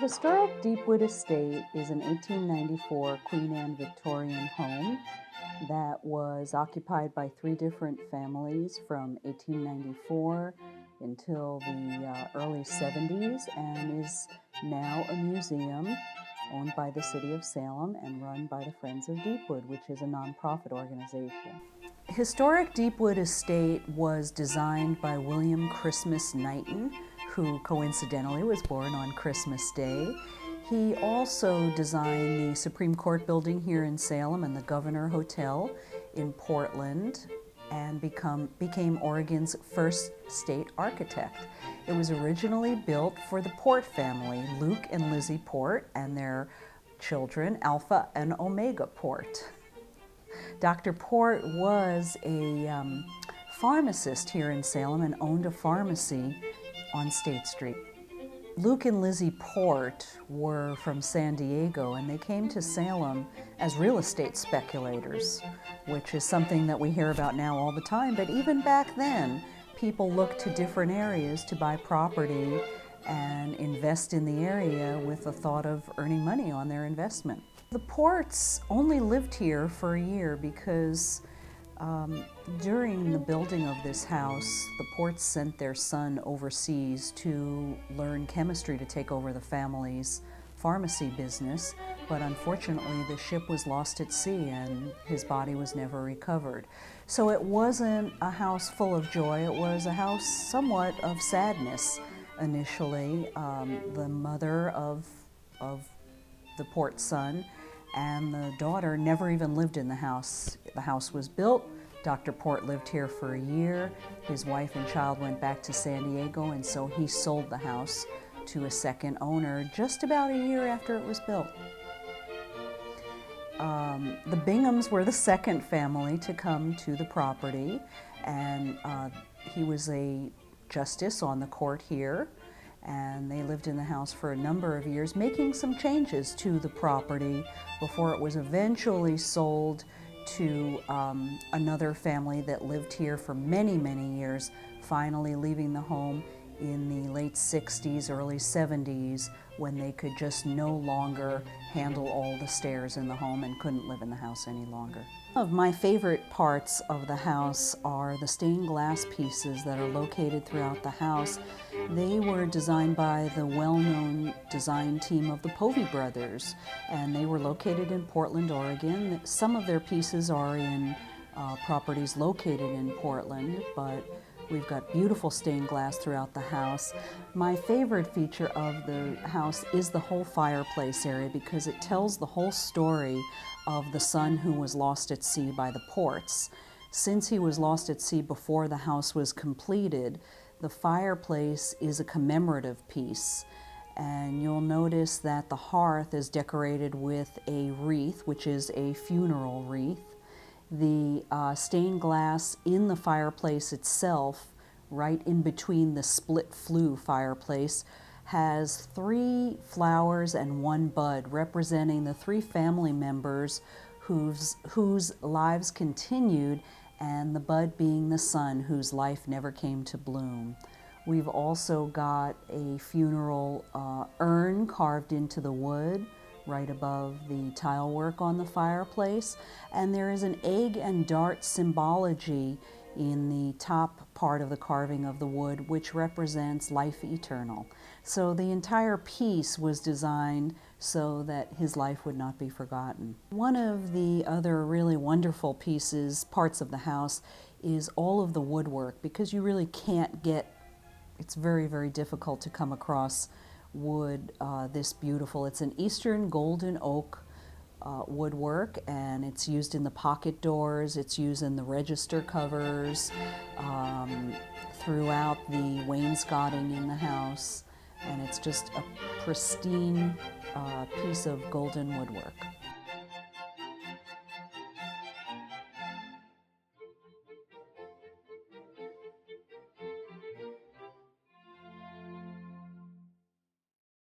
historic Deepwood estate is an 1894 Queen Anne Victorian home that was occupied by three different families from 1894 until the early 70s and is now a museum owned by the City of Salem and run by the Friends of Deepwood, which is a nonprofit organization. Historic Deepwood estate was designed by William Christmas Knighton, who coincidentally was born on Christmas Day. He also designed the Supreme Court building here in Salem and the Governor Hotel in Portland and became Oregon's first state architect. It was originally built for the Port family, Luke and Lizzie Port, and their children, Alpha and Omega Port. Dr. Port was a pharmacist here in Salem and owned a pharmacy on State Street. Luke and Lizzie Port were from San Diego, and they came to Salem as real estate speculators, which is something that we hear about now all the time. But even back then, people looked to different areas to buy property and invest in the area with the thought of earning money on their investment. The Ports only lived here for a year because during the building of this house, the Ports sent their son overseas to learn chemistry to take over the family's pharmacy business, but unfortunately the ship was lost at sea and his body was never recovered. So it wasn't a house full of joy, it was a house somewhat of sadness initially. The mother of the Port son and the daughter never even lived in the house. The house was built. Dr. Port lived here for a year. His wife and child went back to San Diego, and so he sold the house to a second owner just about a year after it was built. The Binghams were the second family to come to the property, and he was a justice on the court here. And they lived in the house for a number of years, making some changes to the property before it was eventually sold to another family that lived here for many, many years, finally leaving the home in the late 60s, early 70s, when they could just no longer handle all the stairs in the home and couldn't live in the house any longer. One of my favorite parts of the house are the stained glass pieces that are located throughout the house. They were designed by the well-known design team of the Povey brothers, and they were located in Portland, Oregon. Some of their pieces are in properties located in Portland, but we've got beautiful stained glass throughout the house. My favorite feature of the house is the whole fireplace area because it tells the whole story of the son who was lost at sea by the Ports. Since he was lost at sea before the house was completed, the fireplace is a commemorative piece. And you'll notice that the hearth is decorated with a wreath, which is a funeral wreath. The stained glass in the fireplace itself, right in between the split flue fireplace, has 3 flowers and 1 bud, representing the 3 family members whose lives continued, and the bud being the son whose life never came to bloom. We've also got a funeral urn carved into the wood right above the tile work on the fireplace, and there is an egg and dart symbology in the top part of the carving of the wood, which represents life eternal. So the entire piece was designed so that his life would not be forgotten. One of the other really wonderful parts of the house, is all of the woodwork, because you really can't it's very, very difficult to come across wood this beautiful. It's an Eastern golden oak woodwork, and it's used in the pocket doors, it's used in the register covers, throughout the wainscoting in the house, and it's just a pristine piece of golden woodwork.